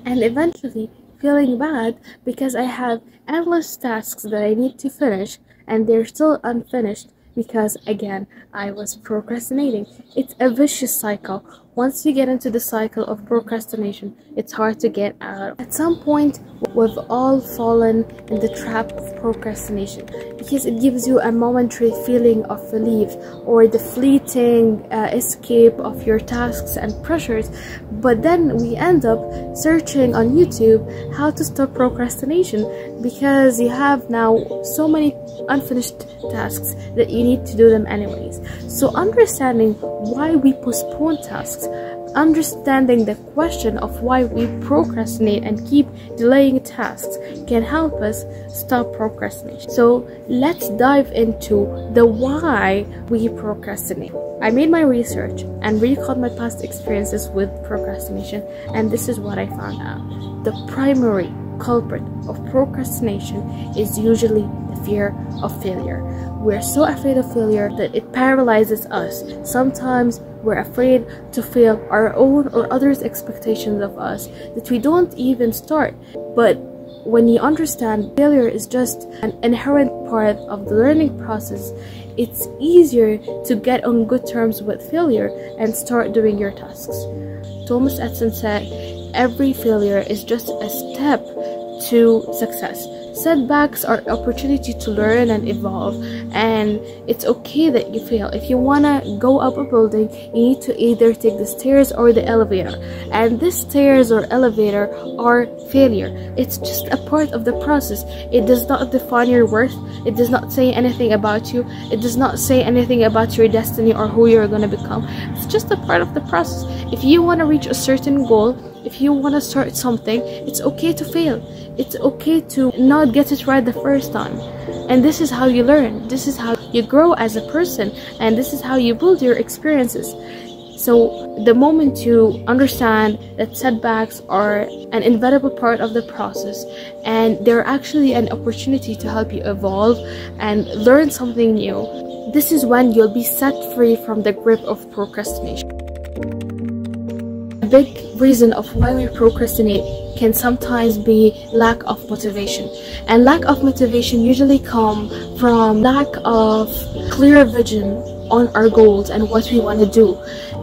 and eventually feeling bad because I have endless tasks that I need to finish and they're still unfinished because, again, I was procrastinating. It's a vicious cycle. Once you get into the cycle of procrastination, it's hard to get out. At some point, we've all fallen in the trap of procrastination because it gives you a momentary feeling of relief or the fleeting escape of your tasks and pressures. But then we end up searching on YouTube how to stop procrastination because you have now so many unfinished tasks that you need to do them anyways. So understanding why we postpone tasks, understanding the question of why we procrastinate and keep delaying tasks can help us stop procrastination. So let's dive into the why we procrastinate. I made my research and recalled my past experiences with procrastination, and this is what I found out. The primary culprit of procrastination is usually the fear of failure. We're so afraid of failure that it paralyzes us. Sometimes we're afraid to fail our own or others' expectations of us that we don't even start. But when you understand failure is just an inherent part of the learning process, it's easier to get on good terms with failure and start doing your tasks. Thomas Edison said, "Every failure is just a step to success." Setbacks are opportunity to learn and evolve, and it's okay that you fail. If you wanna go up a building, you need to either take the stairs or the elevator, and this stairs or elevator are failure. It's just a part of the process. It does not define your worth. It does not say anything about you. It does not say anything about your destiny or who you're gonna become. It's just a part of the process. If you wanna reach a certain goal, if you wanna start something, it's okay to fail. It's okay to not get it right the first time. And this is how you learn. This is how you grow as a person. And this is how you build your experiences. So the moment you understand that setbacks are an inevitable part of the process and they're actually an opportunity to help you evolve and learn something new, this is when you'll be set free from the grip of procrastination. A big reason of why we procrastinate can sometimes be lack of motivation, and lack of motivation usually come from lack of clear vision on our goals and what we want to do.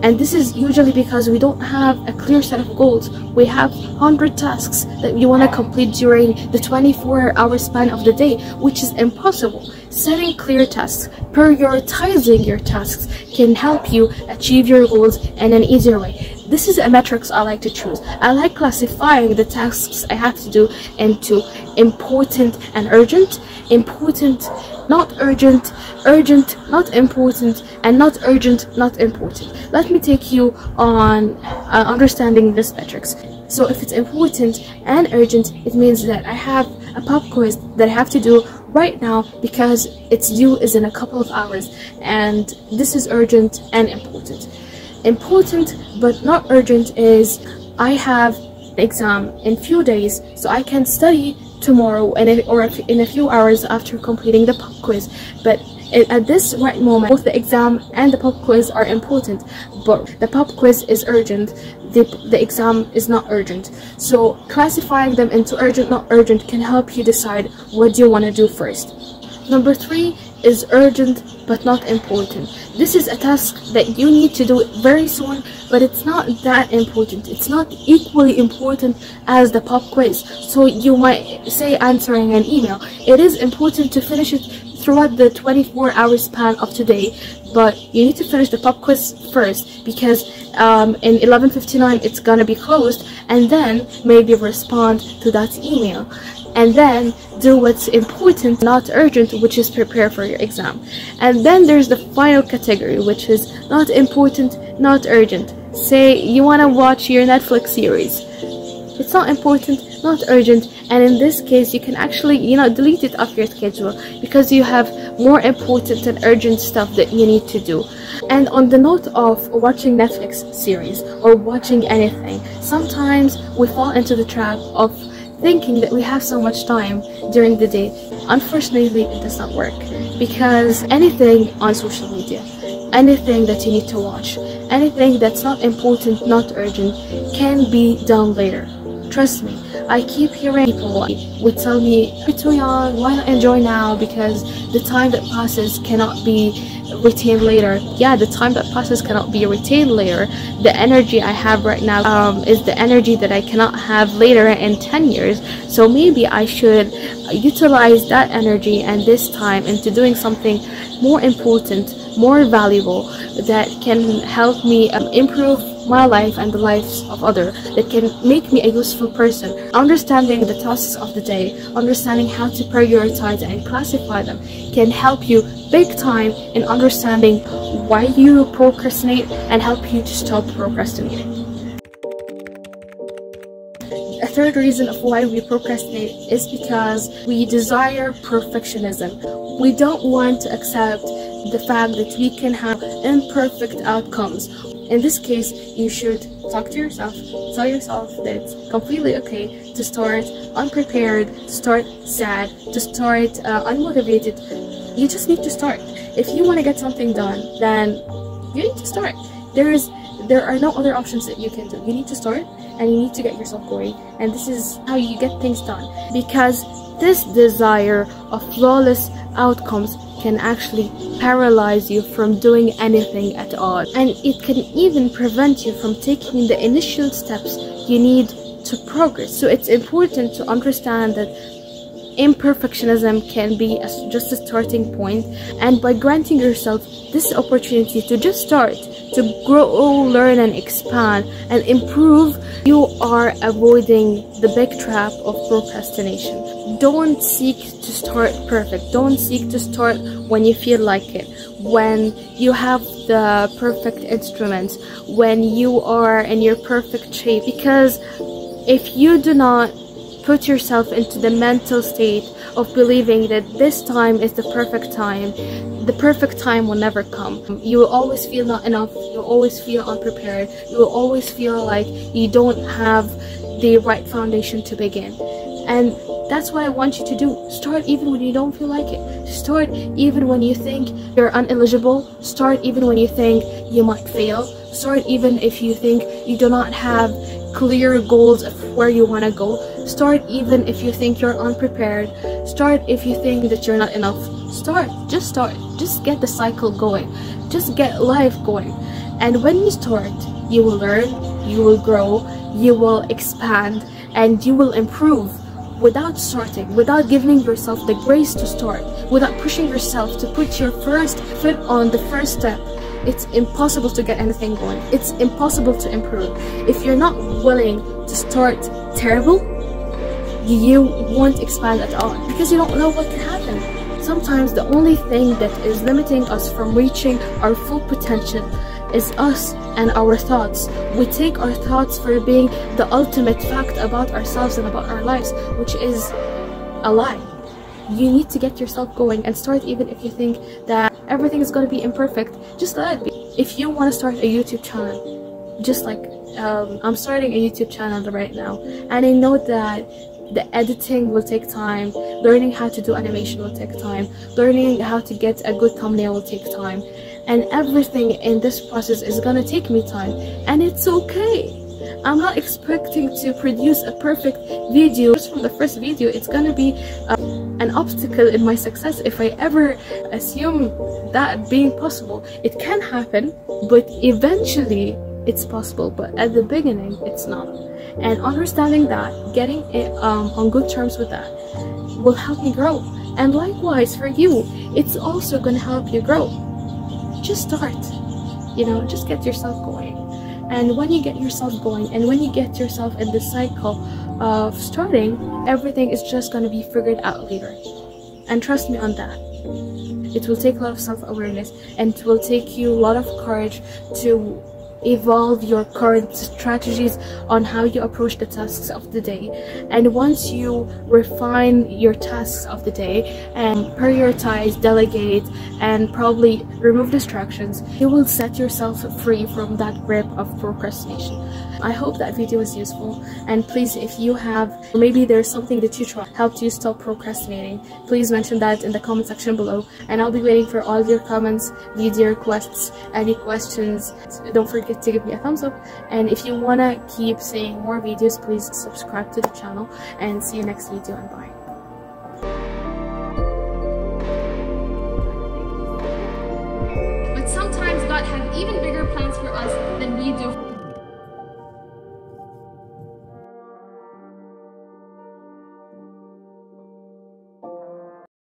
And this is usually because we don't have a clear set of goals. We have 100 tasks that we want to complete during the 24-hour span of the day, which is impossible. Setting clear tasks, prioritizing your tasks can help you achieve your goals in an easier way. This is a metrics I like to choose. I like classifying the tasks I have to do into important and urgent, important, not urgent, urgent, not important, and not urgent, not important. Let me take you on understanding this metrics. So if it's important and urgent, it means that I have a pop quiz that I have to do right now because its due is in a couple of hours, and this is urgent and important. Important but not urgent is I have an exam in few days, so I can study tomorrow or in a few hours after completing the pop quiz. But at this right moment, both the exam and the pop quiz are important, but the pop quiz is urgent, the exam is not urgent. So classifying them into urgent, not urgent can help you decide what you want to do first. Number 3 is urgent but not important. This is a task that you need to do very soon, but it's not that important. It's not equally important as the pop quiz. So you might say answering an email. It is important to finish it throughout the 24-hour span of today, but you need to finish the pop quiz first because in 11:59 it's gonna be closed, and then maybe respond to that email. And then do what's important, not urgent, which is prepare for your exam. And then there's the final category, which is not important, not urgent. Say you want to watch your Netflix series. It's not important, not urgent, and in this case you can actually, delete it off your schedule because you have more important and urgent stuff that you need to do. And on the note of watching Netflix series or watching anything, sometimes we fall into the trap of thinking that we have so much time during the day. Unfortunately, it does not work because anything on social media, anything that you need to watch, anything that's not important, not urgent, can be done later. Trust me, I keep hearing people would tell me, "You're too young, why not enjoy now, because the time that passes cannot be retained later." Yeah, the time that passes cannot be retained later. The energy I have right now is the energy that I cannot have later in 10 years. So maybe I should utilize that energy and this time into doing something more important, more valuable, that can help me improve my life and the lives of others, that can make me a useful person. Understanding the tasks of the day, understanding how to prioritize and classify them, can help you big time in understanding why you procrastinate and help you to stop procrastinating. A third reason of why we procrastinate is because we desire perfectionism. We don't want to accept the fact that we can have imperfect outcomes. In this case, you should talk to yourself, tell yourself that it's completely okay to start unprepared, to start sad, to start unmotivated. You just need to start. If you want to get something done, then you need to start. There are no other options that you can do. You need to start and you need to get yourself going, and this is how you get things done, because this desire of flawless outcomes can actually paralyze you from doing anything at all, and it can even prevent you from taking the initial steps you need to progress. So it's important to understand that imperfectionism can be just a starting point, and by granting yourself this opportunity to just start, to grow, learn and expand and improve, you are avoiding the big trap of procrastination. Don't seek to start perfect. Don't seek to start when you feel like it, when you have the perfect instruments, when you are in your perfect shape, because if you do not put yourself into the mental state of believing that this time is the perfect time will never come. You will always feel not enough, you will always feel unprepared, you will always feel like you don't have the right foundation to begin. And that's what I want you to do. Start even when you don't feel like it. Start even when you think you're ineligible. Start even when you think you might fail. Start even if you think you do not have clear goals of where you want to go. Start even if you think you're unprepared. Start if you think that you're not enough. Start. Just get the cycle going. Just get life going. And when you start, you will learn, you will grow, you will expand, and you will improve. Without starting, without giving yourself the grace to start, without pushing yourself to put your first foot on the first step, it's impossible to get anything going. It's impossible to improve. If you're not willing to start terrible, you won't expand at all, because you don't know what can happen. Sometimes the only thing that is limiting us from reaching our full potential is us and our thoughts. We take our thoughts for being the ultimate fact about ourselves and about our lives, which is a lie. You need to get yourself going and start, even if you think that everything is going to be imperfect. Just let it be. If you want to start a YouTube channel, just like I'm starting a YouTube channel right now, and I know that the editing will take time, learning how to do animation will take time, learning how to get a good thumbnail will take time, and everything in this process is gonna take me time, and it's okay. I'm not expecting to produce a perfect video just from the first video. It's gonna be an obstacle in my success if I ever assume that being possible. It can happen, but eventually it's possible, but at the beginning it's not. And understanding that, getting it on good terms with that, will help me grow. And likewise for you, it's also gonna help you grow. Just start, just get yourself going. And when you get yourself going, and when you get yourself in the cycle of starting, everything is just going to be figured out later. And trust me on that. It will take a lot of self-awareness, and it will take you a lot of courage to evolve your current strategies on how you approach the tasks of the day. And once you refine your tasks of the day and prioritize, delegate, and probably remove distractions, you will set yourself free from that grip of procrastination. I hope that video was useful, and please, if you have, or maybe there's something that you tried helped you stop procrastinating, please mention that in the comment section below, and I'll be waiting for all of your comments, video requests, any questions. Don't forget to give me a thumbs up, and if you want to keep seeing more videos, please subscribe to the channel, and see you next video, and bye.